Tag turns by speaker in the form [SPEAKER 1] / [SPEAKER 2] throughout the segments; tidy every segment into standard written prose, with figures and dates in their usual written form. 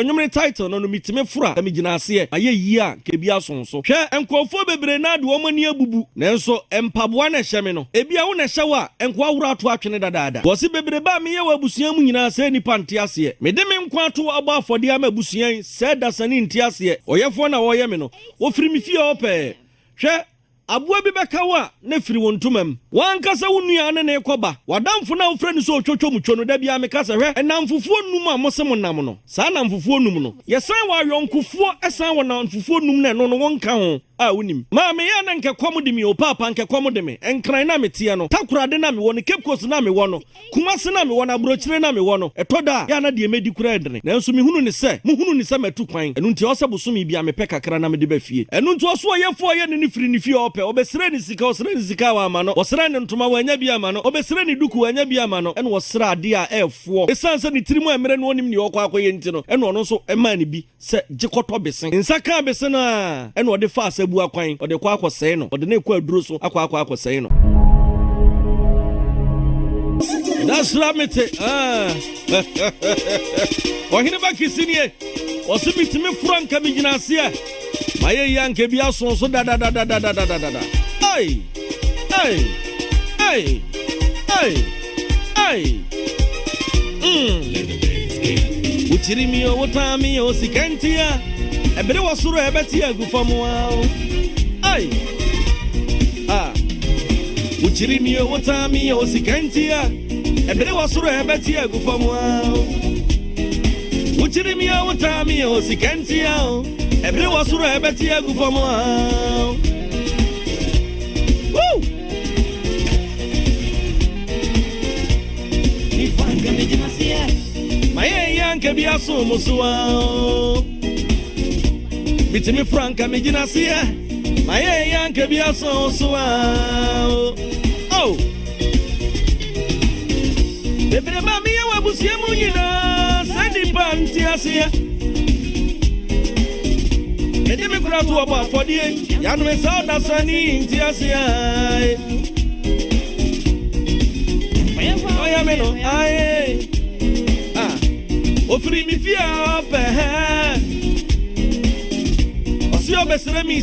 [SPEAKER 1] enwumre title no mitime fura kami gina ase aye yi a kebia sonso hwe enkofo bebre na de omani abubu nanso empaboa na hyeme no ebia wo na hyewa enko awura ato atwene dadaada wosi bebre ba me ye wa abusua mu nyina se nipa nte ase me de me nko ato aba afode ama abusua se dasani nte ase oyefo na wo ye me no wo firi mi fie ope hwe abua bi beka wa na firi wontumam wankasa wonua ne ne koba wadamfo na ofre ni so otwotwo mutwo no da bia me kasa hwe enamfufuo num a mosem nam no saa namfufuo num no yesan wa yonkufuo esan wa namfufuo num na no wonka ho a wonim ma me ya na nke kwom de mi o papa nke kwom de me enkran na metie no takurade na me wo no Cape Coast na me wo no Kumasi na me wo na Brochire na me wo no etoda ya na de medi kura edene na nso mehunu ni se matu kwan enu nti ose bosomi bia me pe kakra na me de ba fie enu nti oso oyefo ye ne firi ni fie ope obesere ni sika wa ama no osere ni ntoma wa anya bia ama no obesere ni duku wa anya bia ama no enu osere ade a efo esanse ni tirimu emere no onim ni okwa akoye nti no enu ono nso ema ni bi se gikoto besen nsaka besen na enu ode fa asabu akwan ode kwa akosei no ode na ekwa aduro so akwa akosei no that's lamete Ohene ba Kissi nie osibitimi franka mi gina ase maye yanke bia sonso da ai uchirimi o wotami o sikantia ebere wasuro ebeti agufamu ai uchirimi o wotami o sikantia ebere wasuro ebeti agufamu uchirimi o wotami o sikantia ebere wasuro ebeti agufamu woo ni fanga mejinasia maye yanke bia so musuwa bitimi franka mejinasia maye yanke bia so musuwa bebere ba mi ya wabusie mu nyina sadi panti asia ede me kura to oba afodie ya no esa da sani nti asia oya me no ai ofiri mi fia pe osio besere mi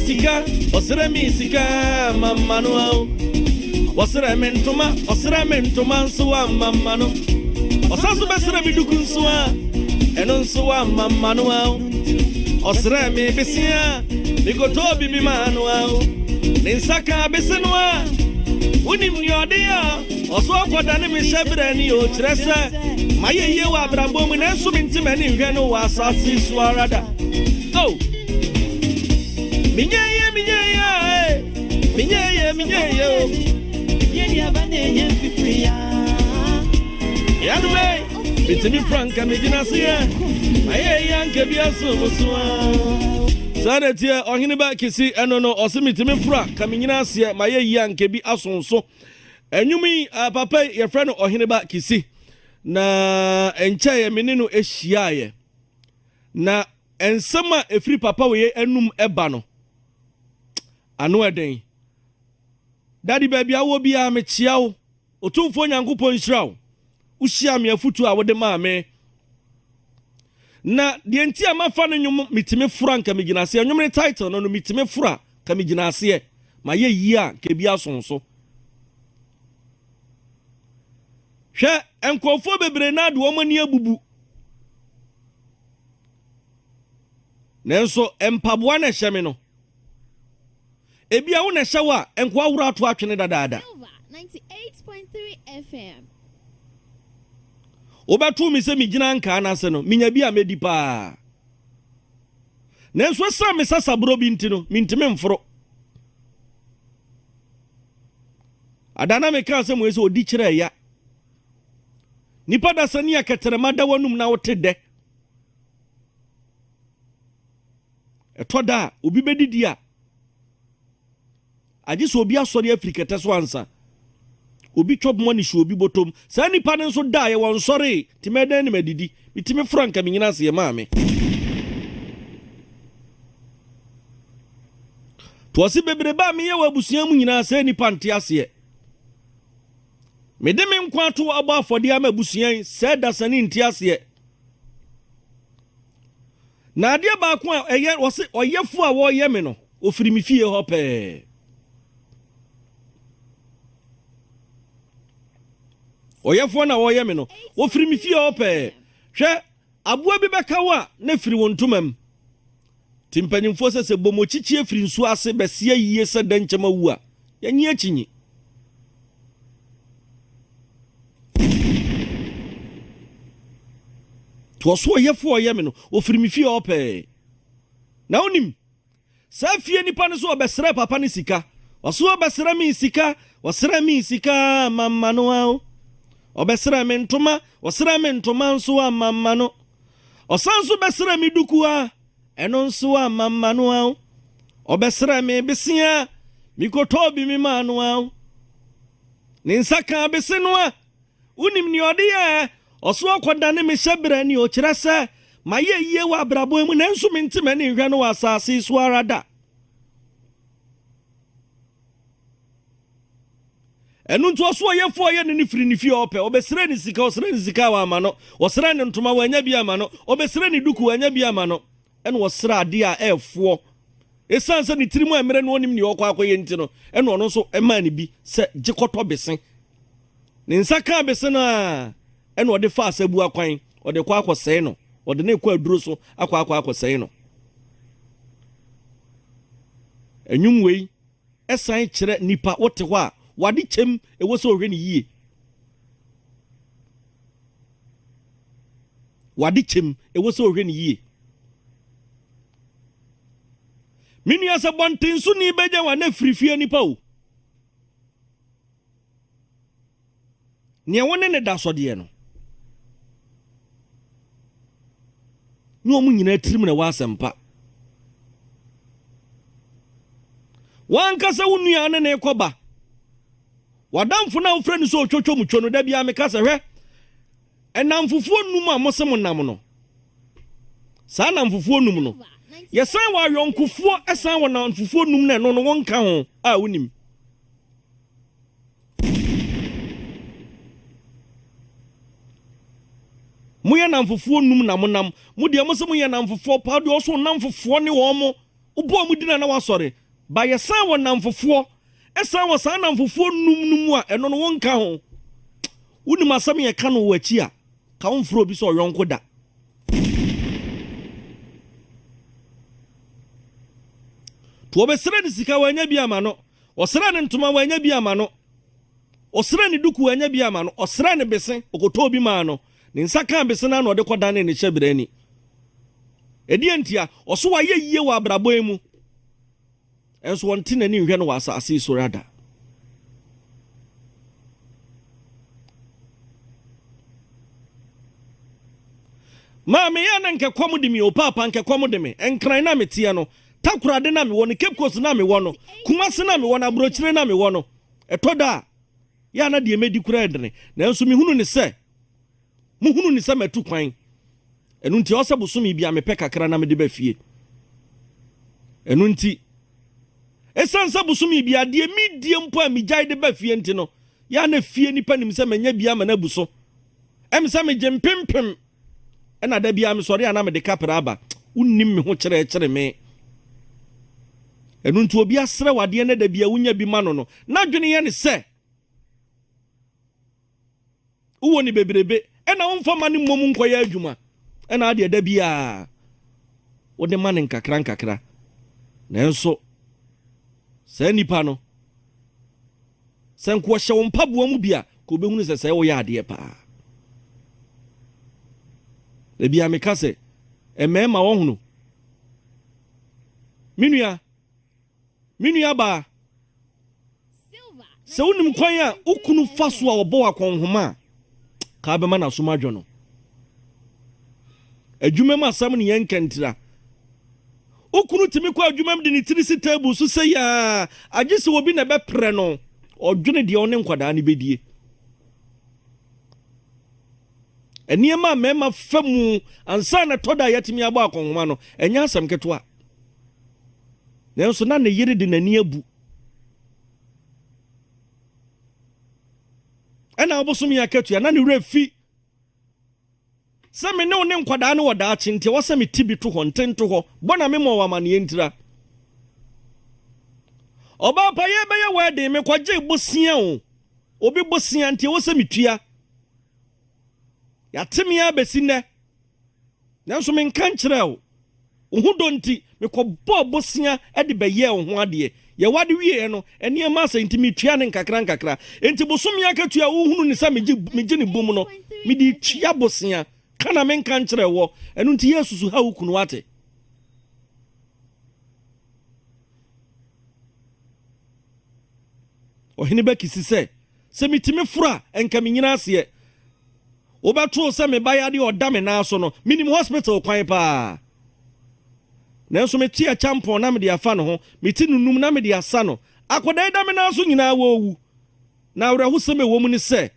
[SPEAKER 1] sika mama no osere mentoma nso wa mama no osaso besere mi duku nso a eno nso wa mama no osere mi besia mi goto bibi manu a ninsaka beseno a wonim ni ode a oso akoda ne mi shebre ni o kirese maye ye wa abrabo mu na nso mi ntime ni hwe no wa asasi so arada minye ye abane ye fifria yanwe bitimi franka mejina sia maye yanke bia so musuwa sanetia Ohene ba Kissi enono osimitimi fra kaminyina sia maye yanke bi asonso enwumi papa ye frɛ Ohene ba Kissi na encha ye menino ehyiaye na ensema efri papa we enum eba no ano eden Daddy baby awo bia me chiawo otumfo nyankopon hirawo uhyia me afutu a wode ma me na de enti amafa no nwum mitime fura nka migina ase nwumre title no mitime fura ka migina ase ma ye yi a ke bia sonso hwe enkofo bebre na de omani abubu nenso empaboa na hyeme no ebia wo na hyewa enko awura ato atwene dadaada
[SPEAKER 2] 98.3 FM
[SPEAKER 1] Obatu mi se mi gina nka na se no minya bi a medi pa nenso sa me sasa bro bi ntino mintime mforo adana me kan se mo ese odi kire ya nipa da sani aketerema da wanum na wote de etoda obi bedidi a aje so obi asori Africa teso ansa obi chop money show obi botom sa nipa ne so da ye won sori timeden ni medidi mitime franka minyina se ye maame to osi bebre ba me ye wa abusua mu nyina se nipa nte ase mede me nkwa to aba afode ama abusua se dasani nte ase na ade ba ko a eye wo se oyefo a wo ye me no ofiri mi fie ho pe oyefo na wo ye me no ofiri mi fie ho pe hwe aboa bi beka wa na firi wontomam timpanyimfo se bomochichi afiri nsu ase besia yiye se danchema wu a yanyi achinyi to so oyefo ye me no ofiri mi fie ho pe na onim sa fie nipa ne so obesere papa ne sika oso obesere mi sika osere mi sika mamma no a obesere mi ntoma osere mi ntoma nso a mamma no osanso besere mi duku a eno nso a mamma no a obesere mi besia mi koto bi mi ma no a ne nsaka bese no a unim ni ode ye oso akoda ne me hyebra ni o kire se maye yiye wa brabo mu nanso me ntime ne hwe no wa asase so arada enu nto so yefo ye ne firi ne fie ope obesere ni sika osere ni sika wa ama no osere ni ntoma wa anya bi ama no obesere ni duku wa anya bi ama no enu osere ade a efo esanse ni tirimu emere no onim ni okwa akoye nti no enu ono so ema ni bi se gikoto besen ni nsaka besen na enu ode fa asabu akwan ode kwa akosei no ode na ekwa aduro so akwa akosei no enwumwei esan kire nipa wote hɔ a wade chem ewo so ohwe ni yie wade chem ewo so ohwe ni yie minu asa bonten so ni beja wa na firifie nipa o ne wone ne da so de no ni omu nyina tirim na wasempa wankasa wunua ne ne koba wadamfo na ofre ni so otwotwo mutwo no da bia me kasa hwe enamfufuo num a mosem nam no sa namfufuo num no yesan wa yonkufuo esan wa namfufuo num na no wonka ho a wonim muye namfufuo num na monam mudie mosem ye namfufuo pa de oso namfufuo ne wo mo ubo mudina na wasore ba yesan wa namfufuo esa wa sa namfufuo num a eno no wonka ho wonim asam ye ka no wachi a ka wonfro bi so oyonko da to obesere ni sika wanya bi ama no osere ni ntoma wanya bi ama no osere ni duku wanya bi ama no osere ni besen okoto bi ma no ni nsaka besen na no de koda ne hyebere ni edi entia oso wa ye yie wa abrabo emu enso wonte na ni hwe no wasa ase so rada Mama ya na nke kwamu de mi o papa nke kwamu de me enkran na metie no takura de na me wono Cape Coast na me wono Kumasi na me wono Abrochire na me wono etoda ya na de medi kura edene na enso mi hunu ni se metu kwan enu nti osebusumi bia me peka kra na me de ba fie enu nti esansa busumi bia de mi die mpo a mi jai de ba fie nti no ya na fie nipa nim se menya bia ma na buso em se me jempempem ena da bia me sori ana me de kapra aba unnim me ho kire me enu nti obi asre wade na da bia unya bi ma no na dwene ye ne se uwo ni bebrebe ena wonfa ma ne mmom nkoya adwuma ena ade da bia wo de ma ne nkakra na enso se nipa no se nko hye wo mpaboa mu bia ko behunu se wo ya ade pa e bia me kase emema wo hunu minua ba se wonim kwan a ukunu faso a obo akonhoma ka be ma na so madwo no adwuma ma asam ne yenkentira ukunu timi kwa adwuma de ne tiri si table so se ya agese obi na be pre no odwene de one nkwada ne bedie eniema mema famu ansa na toda yatimi abo akonhoma no enya asam ketwa nenso na ne yiri de nani abu ena obosom ya ketua na ne refi se me ne wo ne nkwada ne woda achi ntia wo se me tibi to ho ntento ho bona me mo wa mane ntira oba pa ye be ye wede me kwaje bosia o obi bosia ntia wo se me tua ya temia besi ne nanso me nkan kire o hu donti me ko bosia e de be ye ho ade ye wade wie no ene ma sa ntimi tua ne nkakra enti bosom ya katua wo hunu ne sa me gi ne bom no me di tua bosia kana me nkan kire wo enu nti yesusu ha wo kunu wate Ohene ba Kissi se mitimi fura enka me nyina ase obeto se me bayade oda me na so no minimum hospital kwan pa nanso me tia champon na me de afa no ho meti nunum na me de asa no akoda da me na so nyina wo owu na awra hu se me wo mu ni se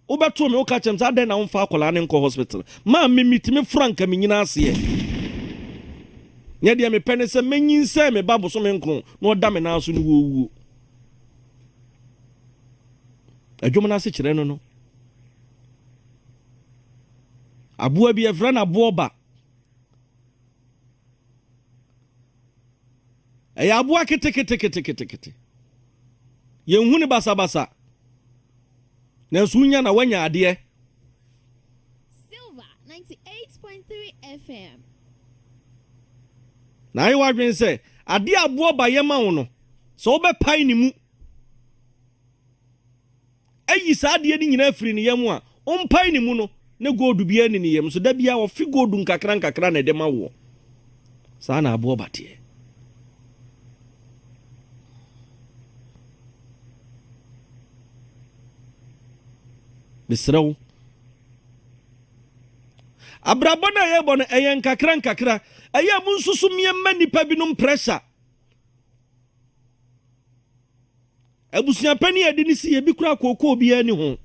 [SPEAKER 1] obeto me o ka chem sa den na mfa akola ne nko hospital ma me mitimi fura enka me nyina ase nya de me pene se menyin se me babo so me nko na oda me na so ni wo owu adwuma na se kire no abua bi efra na boba eya abua kete yenhu ne basa na sunya na wanya ade
[SPEAKER 2] Silver 98.3 FM.
[SPEAKER 1] na ayi wadwen se ade abua ba yema wo no so be pai ni mu ayi sa ade ni nyina afiri ni yemu a ompai ni mu no ne gold bia ni ni yem so da bia wo fi gold nkakra na de ma wo sa na abo batie bisrawo abrabona ye bono eyen nkakra eye munsusu miemma nipa binom pressure abusuan pani edi ni si ebi kura kokoo bia ni ho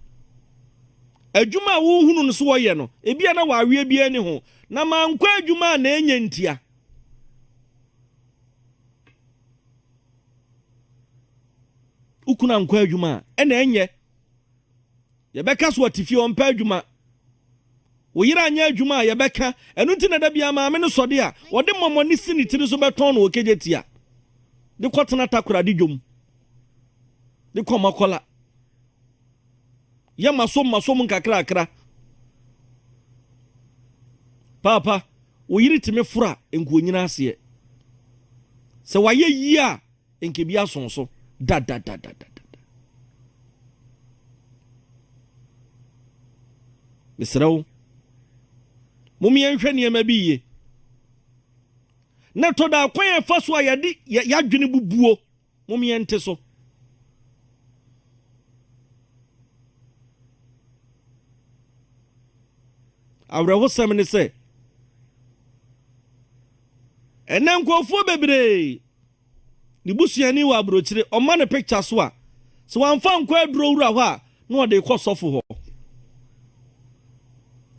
[SPEAKER 1] adwuma wo hunu no so woye no ebia na wawe bia ni ho na mankwa adwuma na enye ntia ukuna nkwa adwuma ena enye ye beka so atifi on pa adwuma wo yira anya adwuma ye beka enu nti na da bia ma me no sode a wode momoni si ni tiri so beton no okejetia de kwotena takura de dwom de komakola ya masom nkakra papa wo yiri timi fura enko nyina ase se waye yi a enke bia sonso da misrawo mumi enhwe ne ma biye na to da kwan fa so ayade ya dwene bubuo mumi ente so awreho semne se enen nkofo bebre ni busuani wa abrochire o ma ne picture so a so wanfa nkwa aduro wura ho a na ode kosofo ho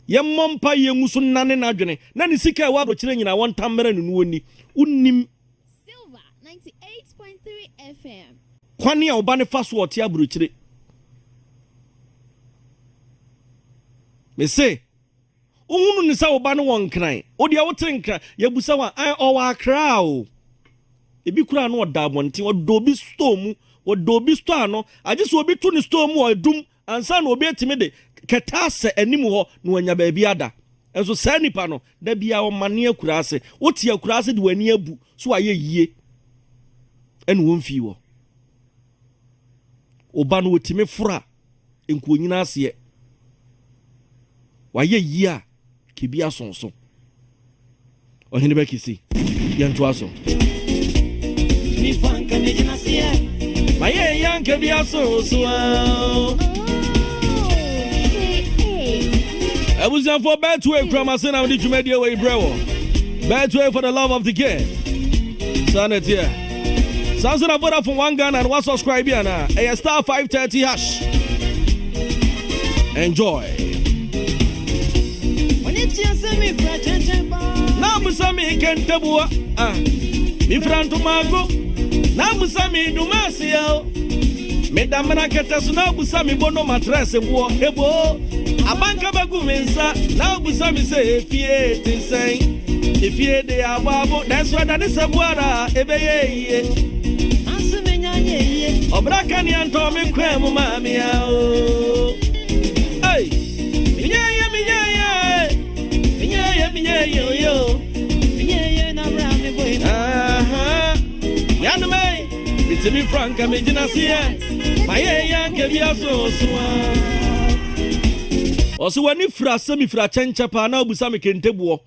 [SPEAKER 1] yemmompa yengusu nane na adwene na ni sika wa abrochire nyina won tammere no woni unnim
[SPEAKER 2] Silver 98.3 FM.
[SPEAKER 1] kwani a oba ne fa so ote abrochire me say uhunu ni sa oba no won kran odi a wotre nkran yabusa wa o wa kra o ebi kura no oda bonti odobi storm odobi store no age so obi tu ni storm o dum ansa na obi etime de ketase anim ho no anya ba bi ada enso sa nipa no da bia o mane akura ase woti akura ase de wani abu so aye yie ene won fi wo oba no otime fura enko nyina ase waye yie a kibia sonso Ohene ba Kissi yanto aso mi fanka me jina sia maye yanke bia sonso abuzian for betway krama na with jumedia we brewo betway for the love of the game sanity sanso na boda from one Ghana and was subscribe here na star 530 hash enjoy. Na musami kentabua mi franto mago na musami dumasi yao medamana ketesu na musami bono matrese wo hebo Abanka bagu mensa na obusa mi say efie tinsen. Efie de ababo that's why that is abuara ebeye. Obraka ni anto me kwem mami ya o. Hey. Minyaya yo. Minyaya na bra me boy. Yanu me. It's me franka me jinasie. Maye ya ke bia so so. Oso wani fra se mi fra chenche pa na obusa me kentebo.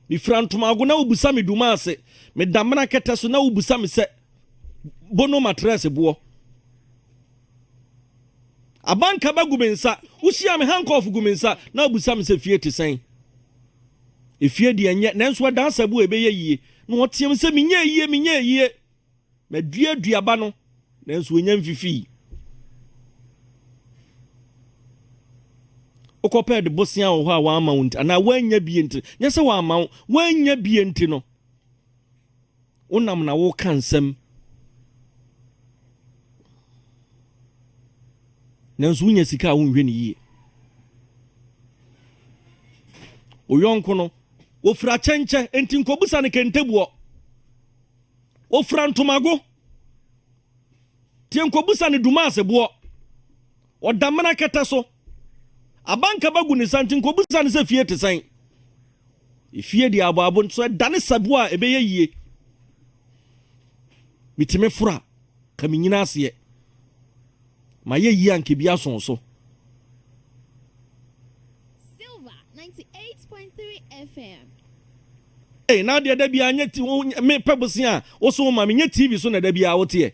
[SPEAKER 1] Mi fra ntomago na obusa me duma ase. Me damna kete so na obusa me se bono matress bo. Abanka bagu mensa, usia me handcuff gu mensa na obusa me se fie te sen. Efie de enye nanso wadansa bu ebeye yie. Na otiem se minye yie. Madua duaba no nanso onya mfifi. Okope de bosia wo ho a wa amount ana wanya bie nti. Nyese wa amount, wanya bie nti no. Onam na wo kansem. Nanso unya sika wo nhwe ne yie. Oyonko no wo fra chenche enti nkobusa ne kentebuo. Wo fra ntomago. Tie nkobusa ne dumase buo. Odamana kete so. Abanka bagu ne santi nkobusa ne se fie te san. Efie di ababo so dane sabo a ebeye yie. Mitime fura kaminyina ase. Maye yi anke bia sonso.
[SPEAKER 2] Silver 98.3 FM.
[SPEAKER 1] Eh na de da bia nya ti me pebosi a wo so ma me nya TV so na da bia wo te.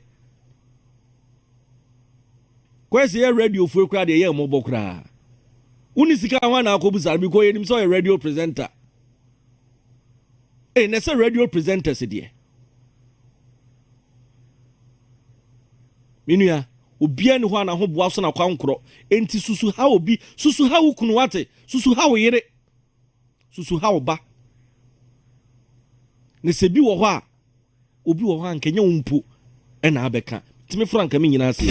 [SPEAKER 1] Kwese ye radio fu kra de ye mo bokra. Uni sika wa na akobusa bi ko ye nim so ye radio presenter. Eh na se radio presenter se de. Minua obia ni ho ana ho boa so na kwankro enti susu ha obi susu ha ukunu wate susu ha yere susu ha oba ne se bi wo ho a obi wo ho ankenya umpu e na abeka timi franka mi nyina ase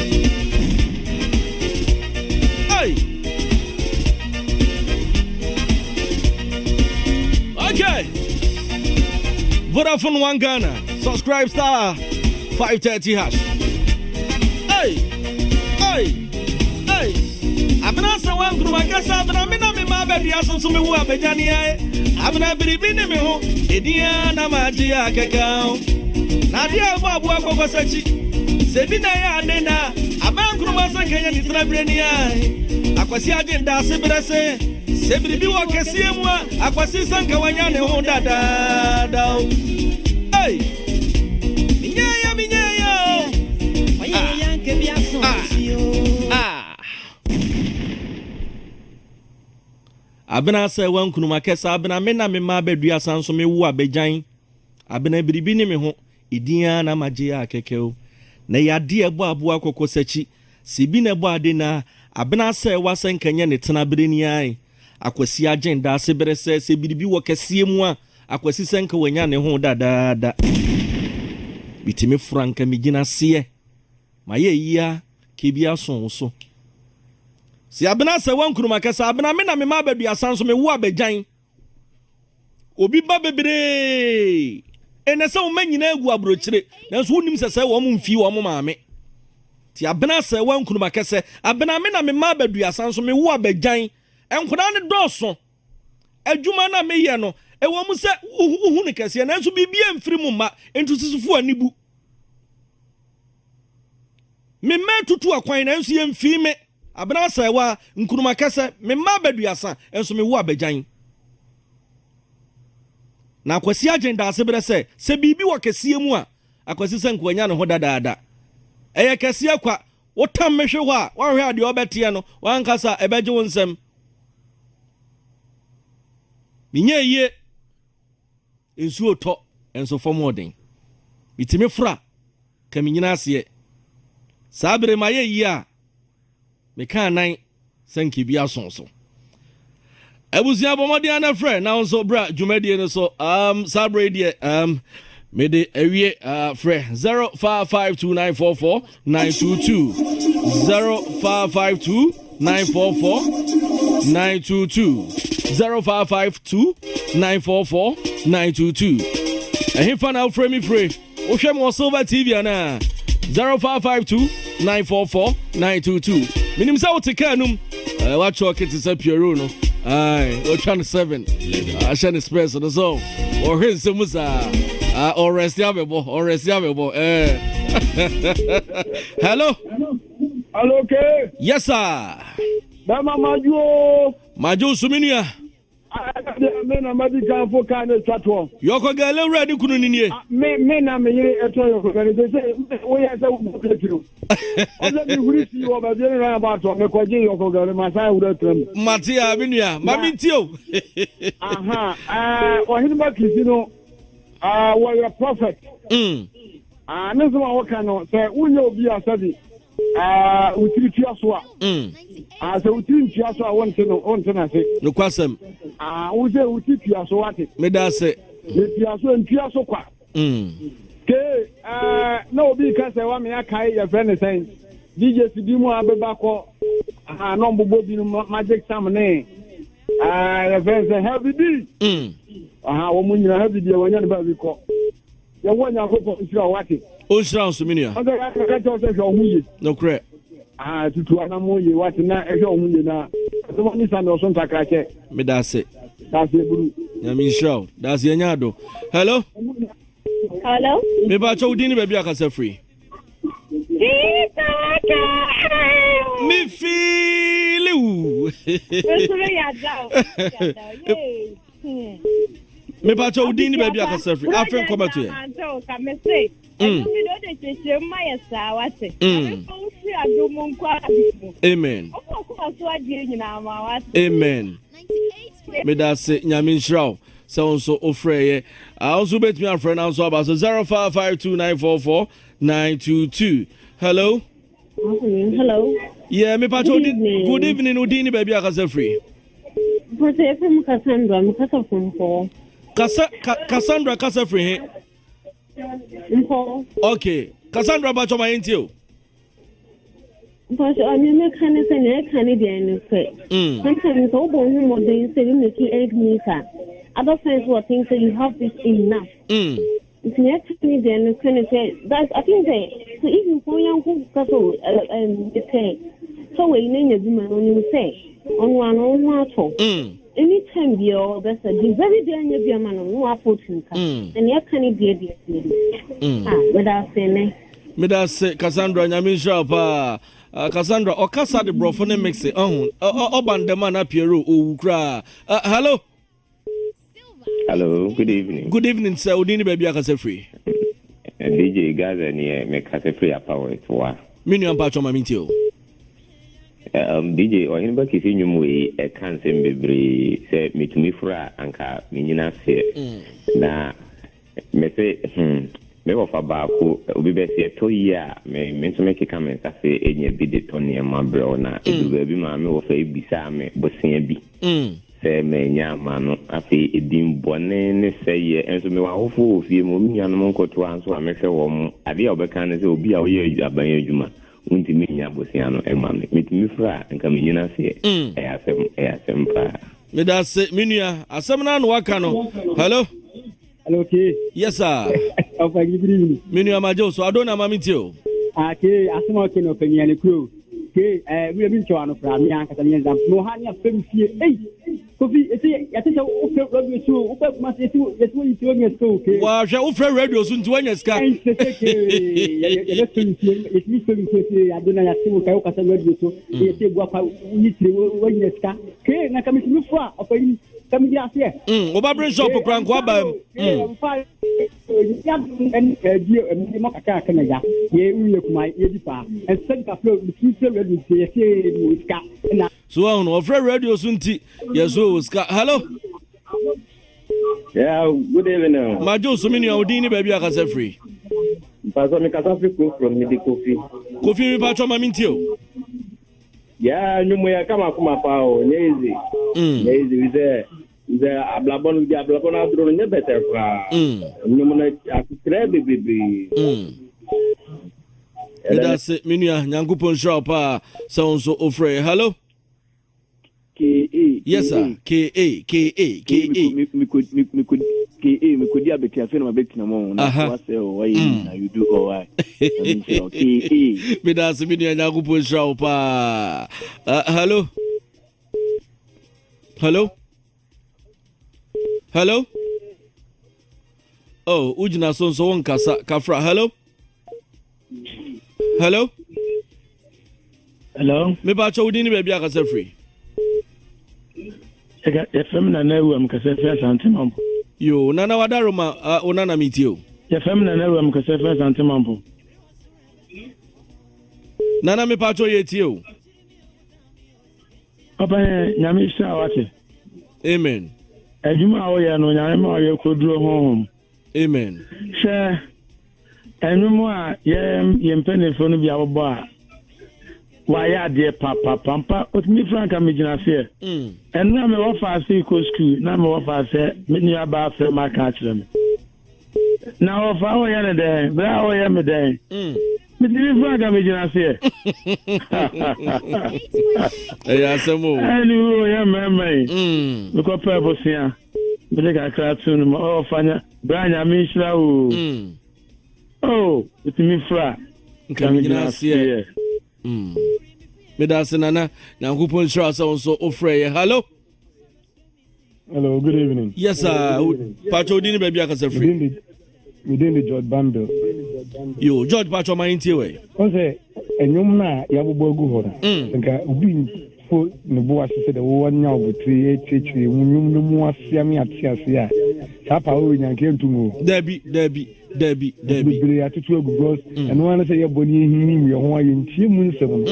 [SPEAKER 1] hey okay Vodafone One Ghana subscribe star 530 hash hey abna sa wan gru makasa abna me na me ma ba dia so me wu abejani ai abna biribi ne me ho edia na maji akeka na dia bo abu akoko sachi se bi na ya de na aban gru ma sa kenya ni trabireni ai akwasi agenda se brese se biribi wo kese mu akwasi sanka wanya ne ho dada hey minya abena se wankunu makesa abena me na me ma badua sanso me wu abejan abena biribi ne me ho idia na magye akekeo na yade ebo abo akoko sachi sibi na ebo ade na abena se wasen kanya ne tena bereni ai akwasi agenda asebere se biribi wo kese mu a akwasi senka wanya ne ho dada bitimi franka migina se maye yia kebia sonso si abena se wankunu makasa abena me na me ma badua sanso me wu abejan obi ba bebre ene se wo manyina agu abrochire nanso wonim se wo mo mfi wo mo maame ti abena se wankunu makasa abena me na me ma badua sanso me wu abejan enkoda ne doso adwuma na me ye no e wo mu se uhu ne kase nanso bibia mfiri mu ma entu sisufu anibu me ma tutu akwan nanso ye mfi me abena sewa nkuruma kase me ma baduasa enso me wu abejan na akwasi agenda asebere se bibi wo kese mu a akwasi senko anya ne ho dadaada eye kese akwa wotam mehwe ho a wanhwe ade obete no wankasa ebeje wonsem minye ye ensu oto enso fomoden bitimi fra kaminyina ase sabre maye yi a me kan nan sanki bia sonso ebuzia bomodi ana frɛ na nso bra dwumadie no so sabre die me de awie frɛ 0552944922 0552944922 922 0552 944 922. And if I frame me free, Oshem was Silver TV and 0552 944 922. Minim sa wote kanum watch your kids is up your room. Aye, we're trying to 7. I shan't express the song. Or his Musa. Or rest Yabebo. Hello?
[SPEAKER 3] Hello, okay?
[SPEAKER 1] Yes, sir.
[SPEAKER 3] Mama Majo
[SPEAKER 1] Suminia.
[SPEAKER 3] I am a medical for kind of chatwa.
[SPEAKER 1] Yoko Gale ready couldn't in here.
[SPEAKER 3] Men are me a toy. They say, we have to you. Let me reach you over there about to make a day of my side with them.
[SPEAKER 1] Matia Avinia, Mamitio.
[SPEAKER 3] Or him back, you know, were a prophet. And this one, what can I say? We know be a study. We treat you as well. As a routine, just I want to know on Tennessee.
[SPEAKER 1] No question.
[SPEAKER 3] We say we keep you as what it.
[SPEAKER 1] Medase.
[SPEAKER 3] If you are so and Pia so quite. No, because I want me a kai your friend saying, DJ to do more Ababako, no Bobby magic salmon. The friend say, heavy D. When you have the deal when you're about to call. The one you hope is your watching.
[SPEAKER 1] Oh, sounds to me. No crap. To
[SPEAKER 3] animal you what now? The one is under some takache.
[SPEAKER 1] Medase.
[SPEAKER 3] That's the blue.
[SPEAKER 1] Yamin show. That's Yanyado. Hello?
[SPEAKER 4] Hello?
[SPEAKER 1] Me ba cho dini baby akasa free. Me feel you. Me ba cho dini baby akasa free. Afren come to you. Amen. Amen. Me da se nyamin shraw. So ofreye. I also bet me a friend also about 0552944922. Hello?
[SPEAKER 4] Hello.
[SPEAKER 1] Yeah, me pacho good evening Udini baby akasa free. Cassandra kasa free. Okay. Cassandra bacho ma entio.
[SPEAKER 4] But I mean, I can't say Canadian. Sometimes all more than saying making egg meter. Other friends were thinking that you have this enough. If you're Canadian, kind of say that's I think that so even for young people, say so we name your woman when you say on one talk. Anytime you're best, the very day you're man on one fortune, and you can't be a without saying.
[SPEAKER 1] Me da say Cassandra nyamisha pa Cassandra okasa de brofo ne mix obandema na Piero ukra. Hello.
[SPEAKER 5] Hello, good evening.
[SPEAKER 1] Good evening, sir. Udini baby akasa free.
[SPEAKER 5] DJ Gaza ni me kasa free power to wa.
[SPEAKER 1] Minu ampa choma mintio.
[SPEAKER 5] DJ Ohene ba Kissi nyum we e kan sem bebre se mitumi fura anka menyina se. Na me say me wo fa ba ko obi be se to yi a me nso me keka me sa se enye bi de to ne ma bro na edu ba bi ma me wo fa ebisa me bosia bi. Se me nya ma no afi edim bone ne se ye enso me wa hofo ofie mo mi nya no nkoto anso a me hwe wo mo ade a obeka ne se obi a wo ye aban adwuma unti me nya bosia no e ma me mitumi fra nka me nyina se e asem pa
[SPEAKER 1] me da se minua asem na no waka no. Hello.
[SPEAKER 3] Hello, okay.
[SPEAKER 1] Yes, sir.
[SPEAKER 3] Okay, good evening.
[SPEAKER 1] Minua majo so adona mamitio.
[SPEAKER 3] Okay, asema ke no penye crew. Okay, we have been to one from me and Catania. No hanya femfie. Hey, Kofi, I think o fe radio show, o fe ma se tu, ye tu yi tu onye so okay.
[SPEAKER 1] Wa hwe o fe radio so nti wanya ska.
[SPEAKER 3] Ye mi femfie adona ya se o kai o kasa radio show. Ye te gwa pa ni tire wanya ska. Ke na kamiti fu a opani come here,
[SPEAKER 1] Oba bring shop kranko aba. So on offer radio sunti. Yes, so ska. Hello.
[SPEAKER 5] Yeah, good evening.
[SPEAKER 1] Majo so many Udini baby akasa free.
[SPEAKER 5] Paso me kasa free from Midi Kofi.
[SPEAKER 1] Kofi mi pa choma mintio.
[SPEAKER 5] Yeah, nyumo ya kama kuma pao, nyezi. Nyezi wize ablabon adro nye better fra. Nyumo na akire bebe.
[SPEAKER 1] That's it, minua nyankopon shop so ofre. Hello.
[SPEAKER 5] Ki
[SPEAKER 1] Yes, sir. K-A.
[SPEAKER 6] Me could be a bit careful of a bit no more. Why you do or why?
[SPEAKER 1] But that's a video and I'll push out. Hello? Oh, Ujina son so one Kafra. Hello? Me ba cho udini baby akase free.
[SPEAKER 7] FM na na wu amkase fe santimampo.
[SPEAKER 1] Yo, nana wadaro ma onana mitio.
[SPEAKER 7] FM na na wu amkase fe santimampo.
[SPEAKER 1] Nana me pa cho yetio.
[SPEAKER 7] Papa nyame sha wate.
[SPEAKER 1] Amen.
[SPEAKER 7] Adwuma a wo ye no nyame ma ye koduro honhom.
[SPEAKER 1] Amen.
[SPEAKER 7] Sha enwumu a ye mpenefo no bia wo a why dear papa me frank am ginase and na me offer say ko school na me offer say me ni aba fe ma ka kire me na offer o ya ne den bra o ya me den me ni frank am ginase
[SPEAKER 1] ya semo
[SPEAKER 7] ani o ya me me ko pe bosia me de ka kratu no offer nya bra nya me shira o it me fra
[SPEAKER 1] kam ginase me da senana na nkupon shira so ofre. Hello,
[SPEAKER 8] good evening.
[SPEAKER 1] Yes sir. Pacho dini baby akase free.
[SPEAKER 8] Me dey George Bando.
[SPEAKER 1] Yo George Pacho ma intie we.
[SPEAKER 8] On say enyum na ya bobo gu ho da. Nka obi fo ne bo asese de wo nya obutri etwetwe munyum no mu asia me atiase a. Sa pa wo nya nke ntumu.
[SPEAKER 1] Debi.
[SPEAKER 8] Bibiri atutu egu bros. Eno wana say ye boni himi ye ho aye ntie mu nsem.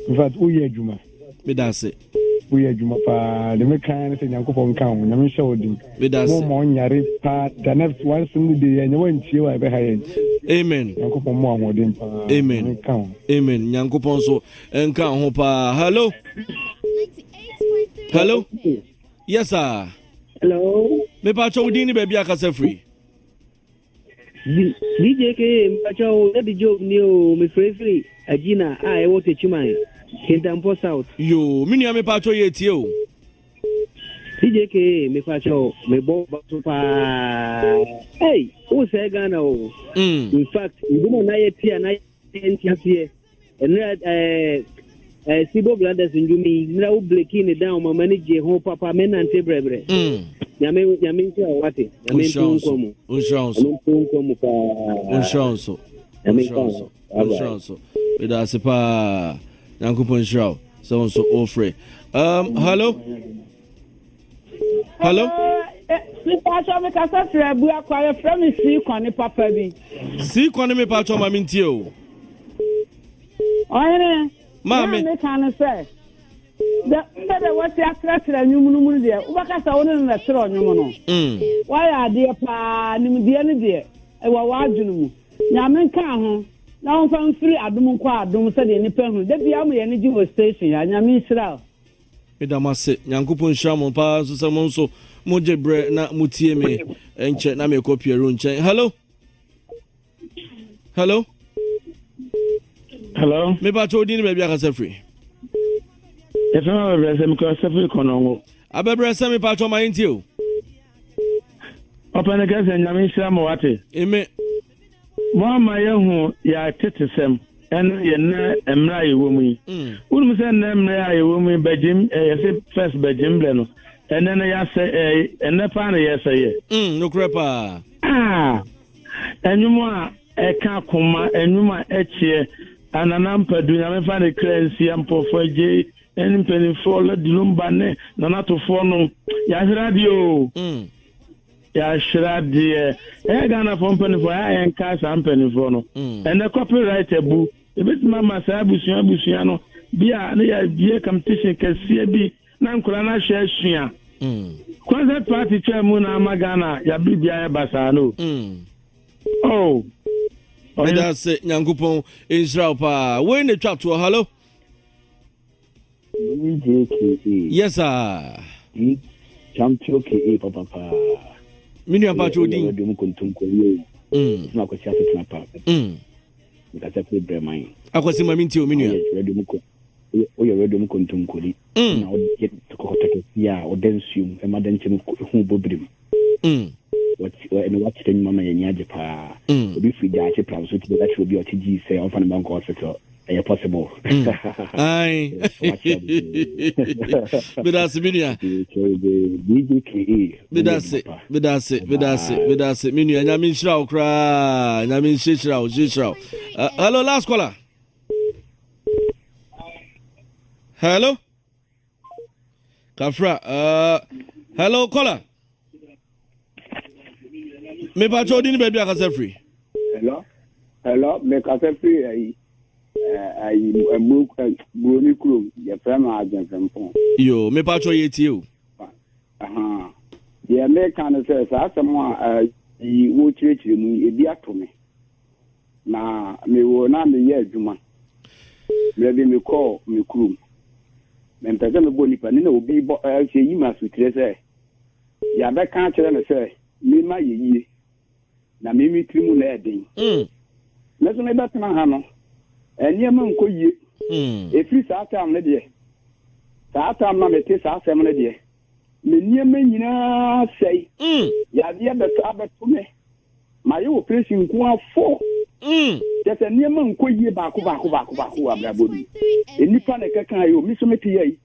[SPEAKER 8] In fact, we are Juma.
[SPEAKER 1] Me that's it.
[SPEAKER 8] We are Juma pa the mechanic and Yankopon count. I'm sure we
[SPEAKER 1] that's it.
[SPEAKER 8] More yari pa the next one single day and you went to you behind.
[SPEAKER 1] Amen.
[SPEAKER 8] Yankopon more modern.
[SPEAKER 1] Amen. Amen. Yankopon so and count hopa. Hello. Yes sir.
[SPEAKER 9] Hello.
[SPEAKER 1] Me pacho udini baby akase free.
[SPEAKER 9] DJ ke pacho the job new me free Agina I want to chimay. Kintampo South.
[SPEAKER 1] Yo, mini me pacho yetio.
[SPEAKER 9] CJK me pacho me bo pa. Hey, who say Ghana? In fact, you don't know yet na here. And Sibo brothers in Jumi now breaking it down my manager home papa men and tebre. Yame what it.
[SPEAKER 1] Unchance. That's a pa. Yankupon Shroud. So ofre. Hello.
[SPEAKER 3] Si pacho me kasa fra bu akwa fra me si kwani papa bi.
[SPEAKER 1] Si kwani me pacho ma mintio.
[SPEAKER 3] Ohene.
[SPEAKER 1] Mama
[SPEAKER 3] me kan say. The what ya kra nyumu de. Ubakasa woni na tro nyumu no. Why are there pa nim de ne de. E wa adwunu mu. Nyame kan ho. Na on fan free adum kwa adum se de nipa hu. De bia mo ye ne ji station ya nyame Israel.
[SPEAKER 1] Edamase Yankupon Shamo pa so semonso moje bre na mutie me enche na me kopie ru nche. Hello. Me ba cho di ni baby akase free.
[SPEAKER 7] If I ever say me ko free kono.
[SPEAKER 1] Abebre se me pa cho ma ntie o.
[SPEAKER 7] Open the gas and nyame Israel wate.
[SPEAKER 1] Eme
[SPEAKER 7] Mama yehu ya tetesem en ye na emra ye womu. Unum se na emra ye womu bejim ye first bejim ble no. En na ya se en pa na ye se ye.
[SPEAKER 1] No krepa.
[SPEAKER 7] Enwum a eka koma enwum a echie ananam padu na me fa ne cleanse ampofo je en penifo la dilumba ne na natofo no ya radio. Ya shradie Ghana for penifo ya enka sam penifo no and the copyright ebu ebit mama sa abusuan no bia na ya bie competition kese bi na nkura na hwe asua concert party chairman na magana ya bibia ya basa no
[SPEAKER 1] that's it Yankupon Israel pa when the trap to hello yes sir
[SPEAKER 6] champion ke papa
[SPEAKER 1] mini apacho din
[SPEAKER 6] dum kuntum ko yo na ko sia tena pa because I play bremai
[SPEAKER 1] akwasi mami ntio mini
[SPEAKER 6] dum ko oyɛ redom kontonkori na ɔde tokɔtɔkɛsi a ɔda nsuom ɛma da nkyɛn hu bɔbirim ɛno wakyerɛ nnwuma ma yɛni agye paa obi firi gya akye pra so tumi ka kyerɛ obi a ɔte gyii sɛ ɔmfa ne bankɔ hospital ɛyɛ possible
[SPEAKER 1] ai bedase menua bedase menua nyame nhyira wo koraa nyame nhyira wo hello last caller hello Kafra hello caller me pa chodi ni baby akase free
[SPEAKER 3] hello me kase free broni kuro ya frama agent from
[SPEAKER 1] yo me pa cho yeti o
[SPEAKER 3] ya me kan say sa asemo yi wo chirechire mu ebi atome na me wo na me ye adwuma me bi me call me kuro me mpese me bo nipa ni na obi bo se yi ma su tire say ya be kan kire me say me ma ye yie na me mi trimu na eden me so me betena ha no eniyama nko yie efiri saa tam ne de saa tam na mete saa sem ne de me niyama nyina sei ya de be saa beto me ma ye operation nko afo just eniyama nko yie baako abrabodi enipa ne kaka yo mi so mete yi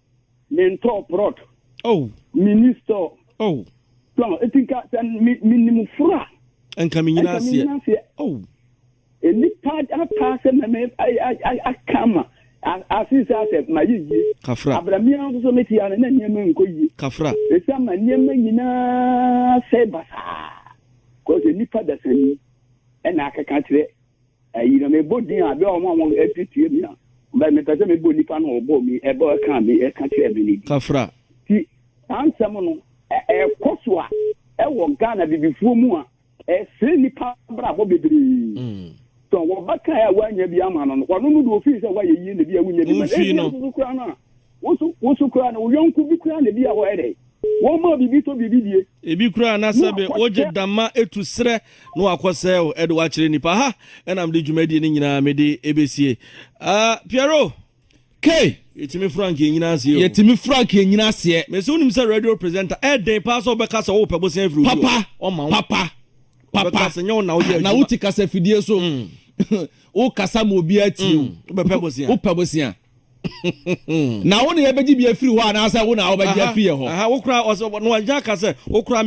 [SPEAKER 3] me nto prot minister so etinka minimum fura
[SPEAKER 1] enka mi nyina se
[SPEAKER 3] enipa apase me akama asisa se mayiyi
[SPEAKER 1] Kafra
[SPEAKER 3] abramia so meti ya na nyema nkoyi
[SPEAKER 1] Kafra
[SPEAKER 3] esa ma nyema nyina se basa ko se nipa da sani na akaka kire ayi na me bodin abi o mo epitie mi na ba me pese me bo nipa na obo mi ebo aka mi e ka kire mi ni
[SPEAKER 1] Kafra
[SPEAKER 3] ti ansam no koso a wo Ghana bibifuo mu a se nipa bra bo bebre so wo baka ya wanya bi ama no wono no do ofi se wa yeyi na bi awunya bi ma so kura na wo so kura na wo yonku bi kura na bi a wo ere wo ma bibi to bibi die
[SPEAKER 1] ebi kura na sebe oje dama etu sre no akosel edo wa kire nipa ha enam de dwumadi ni nyina mede ebesie Piero K yetimi Frank nyina se
[SPEAKER 10] yetimi Frank nyina se
[SPEAKER 1] me se unim se radio presenter den pass obeka se wo pebosen afiri
[SPEAKER 10] papa na wuti kasa fidie so o kasa mo bi ati o pebosia na wo ne ye beji bi afiri ho ana asa wo na wo beji afiri ho
[SPEAKER 1] wo kura no anja kasa wo kura